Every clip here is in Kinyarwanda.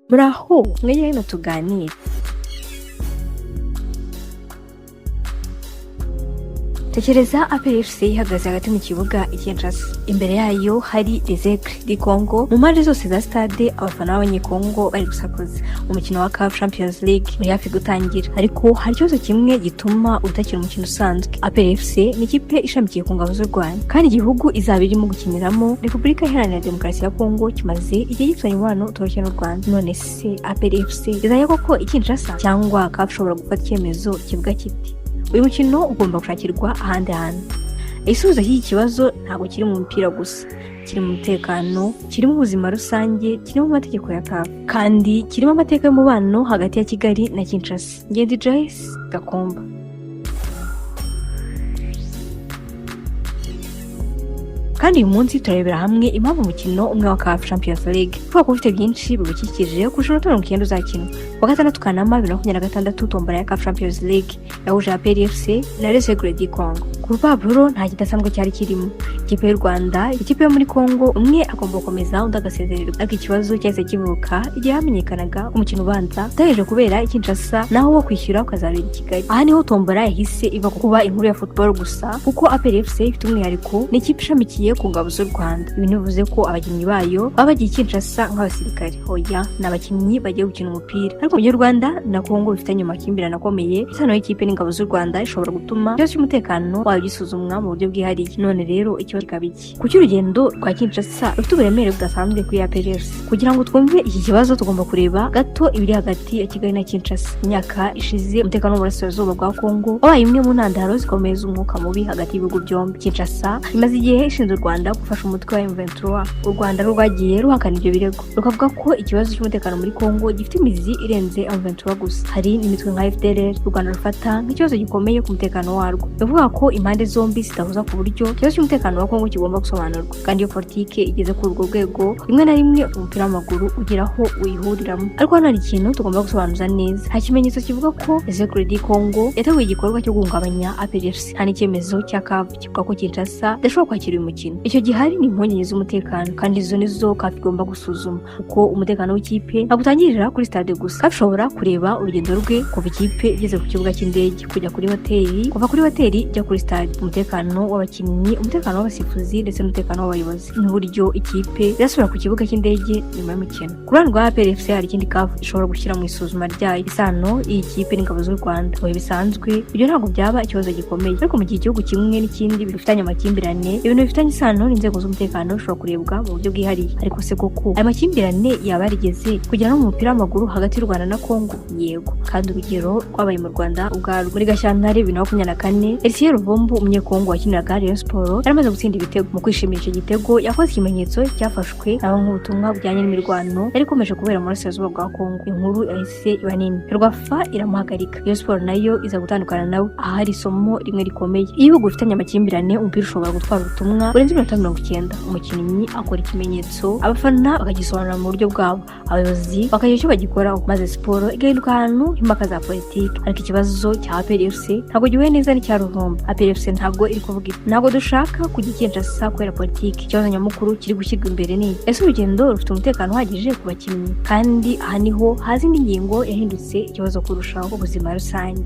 muraho mwegere no tuganire. Tekereza APR FC ihagaze hagati mu kibuga i Kinshasa. Imbere yayo hari Izajya di Congo. Mu mpande zose za stade abafana b'abanyekongo bari gusakuza. Umukino wa Caf Champions League uri hafi gutangira. Ariko hari ikibazo kimwe gituma utakira umukino usanzwe. APR FC ni ikipe ishamikiye ku ngabo z'u Rwanda. Kandi igihugu izaba irimo gukiniramo Repubulika Iharanira Demokarasi ya Congo kimaze igihe gifitanye umubano utoroshye n'u Rwanda. None se APR FC izajya koko i Kinshasa cyangwa Caf ishobora gufata icyemezo kivuga kiti uyu mukino ugomba gushakirwa ahandi hantu? Igisubizo cy'iki kibazo ntabwo kiri mu mupira gusa, kiri mu mutekano, kiri mu buzima rusange, kiri mu mategeko ya Caf, kandi kirimo amateka y'umubano hagati ya Kigali na Kinshasa. Ngende Joyce Gakomba. Kandi uyu munsi turarebera hamwe impamvu umukino umwe wa Caf Champions League kuko ufite byinshi bibukikije kurusha urutonde rw'ikenda uzakina. Wa gatandatu Kanama 2026 tombora ya Caf Champions League yahuje APR FC na Izajya di Congo. Ku rupapuro nta kidasanzwe cyari kirimo. Ikipe y'u Rwanda, ikipe yo muri Congo, umwe agomba gukomeza undi agasezererwa. Ariko ikibazo cyahise kivuka igihe hamenyekanaga umukino ubanza utaheje kubera i Kinshasa naho wo kwishyura ukazabera i Kigali. Aha niho tombora yahise iva kuba inkuru ya football gusa kuko APR FC ifite umwihariko ni ikipe ishamikiye ku ngabo z'u Rwanda. Ibi bivuze ko abakinnyi bayo baba bagiye Kinshasa nk'abasirikare. Hoya n'abakinnyi bagiye gukina umupira. Ariko mu Rwanda na Congo bifitanye amakimbirane akomeye. Isano y'ikipe n'ingabo z'u Rwanda ishobora gutuma ikibazo cy'umutekano wayo gisuzumwa mu buryo bwihariye. None rero ikibazo kikaba iki? Kuki urugendo rwa Kinshasa rufite uburemere budasanzwe kuri APR FC? Kugira ngo twumve iki kibazo tugomba kureba gato ibiri hagati ya Kigali na Kinshasa. Imyaka ishize umutekano w'uburasirazuba bwa Congo wabaye imwe mu ntandaro zikomeye z'umwuka mubi hagati y'ibihugu byombi. Kinshasa imaze igihe ishinzwe u Rwanda gufasha umutwe wa M23. U Rwanda rwagiye ruhakana ibyo birego rukavuga ko ikibazo cy'umutekano muri Congo gifite imizi irenze M23 gusa. Hari n'imitwe nka FDLR u Rwanda rufata nk'ikibazo gikomeye ku mutekano warwo. Bivuga ko impande zombi zitahuza ku buryo ikibazo cy'umutekano wa Congo kigomba gusobanurwa. Kandi iyo politike igeze kuri urwo rwego rimwe na rimwe umupira w'amaguru ugeraho uyihuriramo. Ariko hano hari ikintu tugomba gusobanuza neza. Nta kimenyetso kivuga ko Izajya di Congo yateguye igikorwa cyo guhungabanya APR FC. Nta n'icyemezo cya Caf kivuga ko Kinshasa idashobora kwakira uyu mukino. Icyo gihari ni impungenge z'umutekano, kandi izo nizo Caf igomba gusuzuma kuko umutekano w'ikipe ntabwo utangirira kuri stade gusa. Caf ishobora kureba urugendo rwe kuva ikipe igeze ku kibuga cy'indege kujya kuri hoteli, kuva kuri hoteli ijya kuri stade, umutekano w'abakinnyi, umutekano w'abasifuzi ndetse n'umutekano w'abayobozi, n'uburyo ikipe irasubira ku kibuga cy'indege nyuma y'umukino. Ku ruhande rwa APR FC hari ikindi Caf ishobora gushyira mu isuzuma ryayo, isano iyi kipe n'ingabo z'u Rwanda. Mu bisanzwe ibyo ntabwo byaba ikibazo gikomeye, ariko mu gihe igihugu kimwe n'ikindi bifitanye amakimbirane, ibintu bifitanye isano n'inzego z'umutekano bishobora kurebwa mu buryo bwihariye. Ariko se koko aya makimbirane yaba yarigeze kugera no mu mupira w'amaguru hagati y'u Rwanda na Congo? Yego, kandi urugero rwabaye mu Rwanda ubwarwo. Muri Gashyantare 2024 Elsie Ruvumbu umunyekongo wakiniraga Rayon Sport yaramaze gutsinda ibitego. Mu kwishimira icyo gitego yakoze ikimenyetso cyafashwe nabo nk'ubutumwa bujyanye n'imirwano yari ikomeje kubera mu burasirazuba bwa Congo. Inkuru yahise iba nini, Rwafa iramuhagarika, Rayon Sport nayo iza gutandukana nawe. Aha hari isomo rimwe rikomeye: iyo ibihugu bifitanye amakimbirane umupira ushobora gutwara ubutumwa burenze 90. Umukinnyi akora ikimenyetso, abafana bakagisobanura mu buryo bwabo, abayobozi bakagira icyo bagikoraho, maze siporo igahinduka ahantu impaka za politiki. Ariko ikibazo cya APR FC ntabwo gihuye neza n'icya Ruvumbu. APR FC ntabwo iri kuvuga ntabwo dushaka kujya Kinshasa kubera politiki. Ikibazo nyamukuru kiri gushyirwa imbere ni ese urugendo rufite umutekano uhagije ku bakinnyi? Kandi aha niho haza indi ngingo yahindutse ikibazo kurushaho: ubuzima rusange.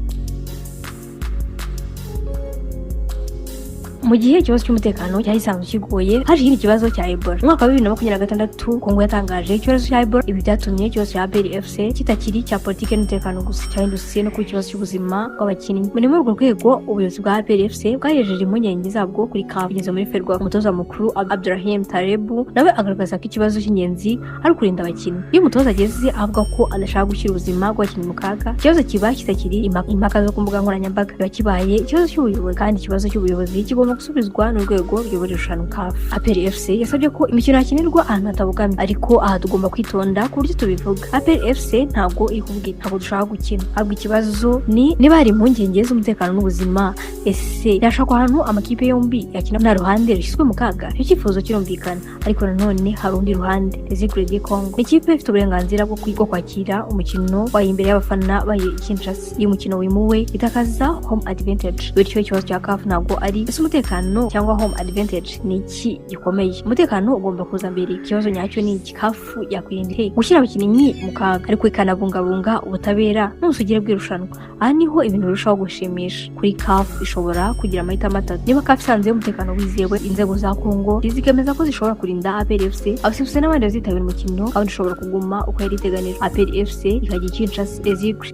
Mu gihe ikibazo cy'umutekano cyari gisanzwe kigoye, haje ikindi kibazo cya Ebola. Mu mwaka wa 2026 Congo yatangaje ikibazo cya Ebola. Ibi byatumye ikibazo cya APR FC kitakiri cya politiki n'umutekano gusa, cyahindutse no ku kibazo cy'ubuzima bw'abakinnyi. Muri urwo rwego ubuyobozi bwa APR FC bwayejeje impungenge zabwo kuri Caf. Kugeza muri Ferwa, umutoza mukuru Abdurrahim Tarebu nawe agaragaza ko ikibazo cy'ingenzi ari kurinda abakinnyi. Iyo umutoza ageze avuga ko adashaka gushyira ubuzima bw'abakinnyi mu kaga, ikibazo kiba kitakiri impaka zo ku mbuga nkoranyambaga, biba kibaye ikibazo cy'ubuyobozi. Kandi ikibazo cy'ubuyobozi kigomba gusubizwa n'urwego rw'irushanwa Caf. APR FC yasabye ko imikino yakinirwa ahantu hatabogamye, ariko aha tugomba kwitonda ku buryo tubivuga. APR FC ntabwo iri kuvuga ntabwo dushaka gukina, ahubwo ikibazo ni niba hari impungenge z'umutekano n'ubuzima. Ese yashakwa ahantu amakipe yombi yakina nta ruhande rushyizwe mu kaga? Icyo cyifuzo kirumvikana, ariko nanone hari undi ruhande. Izajya di Congo ni ikipe ifite uburenganzira bwo kwakira umukino wayo imbere y'abafana bayo Kinshasa. Iyo umukino wimuwe itakaza home advantage, bityo ikibazo cya Caf ntabwo ari ese umutekano umutekano cyangwa home advantage ni iki gikomeye. Umutekano ugomba kuza mbere. Ikibazo nyacyo ni iki? CAF yakwirinda gushyira abakinnyi mu kaga ariko ikanabungabunga ubutabera n'ubusugire bw'irushanwa. Aha niho ibintu birushaho gushimisha. Kuri CAF ishobora kugira amahitamo atatu. Niba CAF isanze umutekano wizewe, inzego za Kongo zikemeza ko zishobora kurinda APR FC, abasifuzi n'abandi bazitabira umukino kandi ishobora kuguma uko yari iteganijwe. APR FC ikajya Kinshasa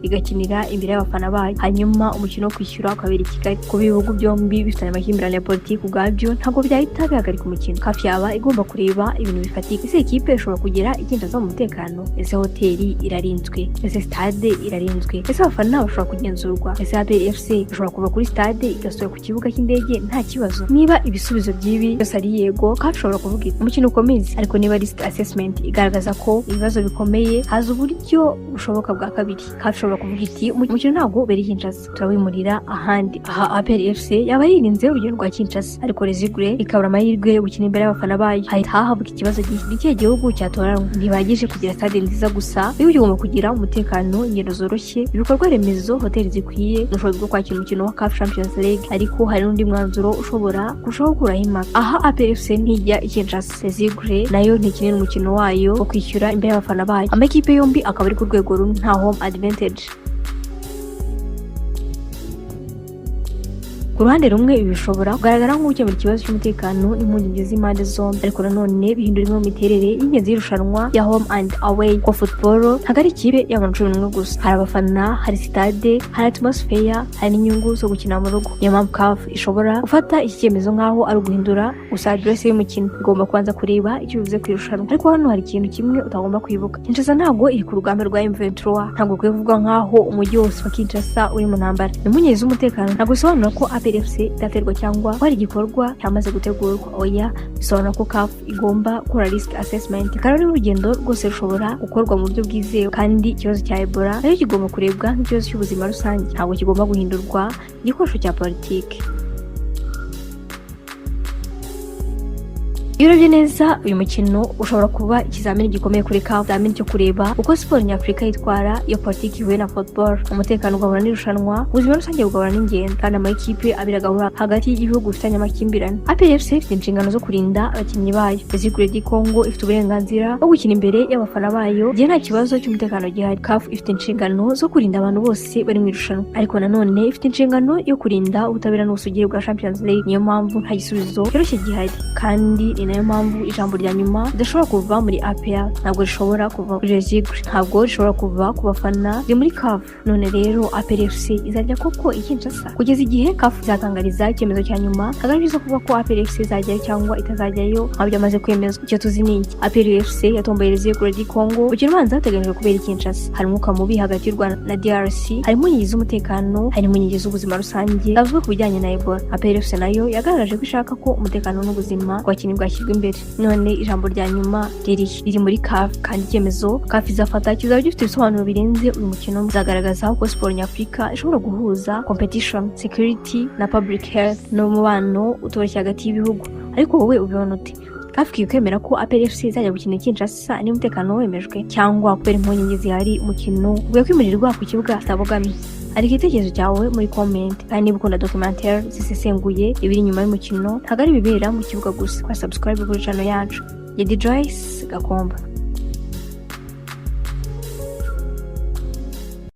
igakinira imbere y'abafana bayo, hanyuma umukino wo kwishyura ukabera i Kigali. Ku bihugu byombi bifitanye amakimbirane ya politiki ubwabyo ntabwo byahita bihagarika umukino. CAF yaba igomba kureba ibintu bifatika. Ese ikipe ishobora kugira Kinshasa mu mutekano? Ese hoteli irarinzwe? Ese stade irarinzwe? Ese abafana bashobora kugenzurwa? Ese APR FC ishobora kuva kuri stade igasubira ku kibuga cy'indege nta kibazo? Niba ibisubizo by'ibi byose ari yego, CAF ishobora kuvuga iti umukino ukomeze. Ariko niba risk assessment igaragaza ko ibibazo bikomeye, haza uburyo bushoboka bwa kabiri. CAF ishobora kuvuga iti umukino ntabwo ubera Kinshasa, turawimurira ahandi. Aha APR FC yaba yirinze urugendo rwa Kinshasa, ariko Rezigure ikabura amahirwe yo gukina imbere y'abafana bayo. Hahita havuga ikibazo n'ikihe gihugu cyatoranwa. Ntibagije kugira stade nziza gusa, biba bigomba kugira umutekano, ingendo zoroshye, ibikorwa remezo, hoteli zikwiye, n'ubushobozi bwo kwakira umukino wa Caf Champions League. Ariko hari n'undi mwanzuro ushobora kurushaho gukuraho impaka. Aha APR FC ntijya Kinshasa, Rezigure nayo ntikinira umukino wayo wo kwishyura imbere y'abafana bayo. Amakipe yombi akaba ari ku rwego rumwe, nta home advantage. Ku ruhande rumwe ibi bishobora kugaragara nk'ukemura ikibazo cy'umutekano n'impungenge z'impande zombi, ariko nanone bihindura imwe mu miterere y'ingenzi y'irushanwa ya home and away. Ko football ntabwo ari ikipe y'abantu 11 gusa, hari abafana, hari stade, hari atmosphere, hari n'inyungu zo gukina mu rugo. Niyo mpamvu CAF ishobora gufata iki cyemezo nk'aho ari uguhindura gusa adresse y'umukino. Igomba kubanza kureba icyo bivuze ku irushanwa. Ariko hano hari ikintu kimwe utagomba kwibuka. Kinshasa ntabwo iri ku rugamba rwa M23, ntabwo ukwiye kuvuga nk'aho umujyi wose wa Kinshasa uri mu ntambara. Impungenge z'umutekano ntabwo bisobanura ko APR FC idaterwa cyangwa ko ari igikorwa cyamaze gutegurwa. Oya, bisobanura ko CAF igomba gukora risk assessment. Kandi urugendo rwose rushobora gukorwa mu buryo bwizewe, kandi ikibazo cya Ebola nayo kigomba kurebwa nk'ikibazo cy'ubuzima rusange, ntabwo kigomba guhindurwa igikoresho cya politiki. Iyo urebye neza uyu mukino ushobora kuba ikizamini gikomeye kuri CAF, ikizamini cyo kureba uko siporo nyafurika yitwara iyo politiki ihuye na football. Umutekano ugahura n'irushanwa, ubuzima rusange bugahura n'ingendo, kandi amakipe abiri agahura hagati y'igihugu bifitanye amakimbirane. APR FC ifite inshingano zo kurinda abakinnyi bayo. Rezigure di Kongo ifite uburenganzira bwo gukina imbere y'abafana bayo igihe nta kibazo cy'umutekano gihari. CAF ifite inshingano zo kurinda abantu bose bari mu irushanwa, ariko nanone ifite inshingano yo kurinda ubutabera n'ubusugire bwa Champions League. Niyo mpamvu nta gisubizo cyoroshye gihari, kandi nayo mpamvu ijambo rya nyuma ridashobora kuva muri APR, ntabwo rishobora kuva kuri Rezigure, ntabwo rishobora kuva ku bafana ri muri CAF. None rero APR FC izajya koko i Kinshasa kugeza igihe CAF izatangariza icyemezo cya nyuma. Hagamijwe kuvuga ko APR FC izajyayo cyangwa itazajyayo, ntabwo byamaze kwemezwa. Icyo tuzi ni iki: APR FC yatomboye Rezigure di Kongo. Ukiri ubanza hateganyijwe kubera i Kinshasa. Hari umwuka mubi hagati y'u Rwanda na DRC, harimo inkingi z'umutekano, harimo inkingi z'ubuzima rusange zavuga ku bijyanye na Ebola. APR FC nayo yagaragaje ko ishaka ko umutekano n'ubuzima bw'abakinnyi bwashyirwa imbere. None ijambo rya nyuma riri muri CAF, kandi icyemezo CAF izafata kizaba gifite ibisobanuro birenze uyu mukino. Bizagaragaza uko siporo nyafurika ishobora guhuza competition, security na public health n'umubano utoroshye hagati y'ibihugu. Ariko wowe ubibona ute? CAF kwemera ko APR FC izajya gukina Kinshasa n'umutekano wemejwe, cyangwa kubera impungenge zihari umukino ugiye kwimurirwa ku kibuga kitabogamiye? Ariko igitekerezo cyawe muri comment, kandi niba ukunda documentaire zisesenguye ibiri inyuma y'umukino, ntabwo ari bibera mu kibuga gusa. Kwa subscribe kuri channel yacu ya Joyce Gakomba.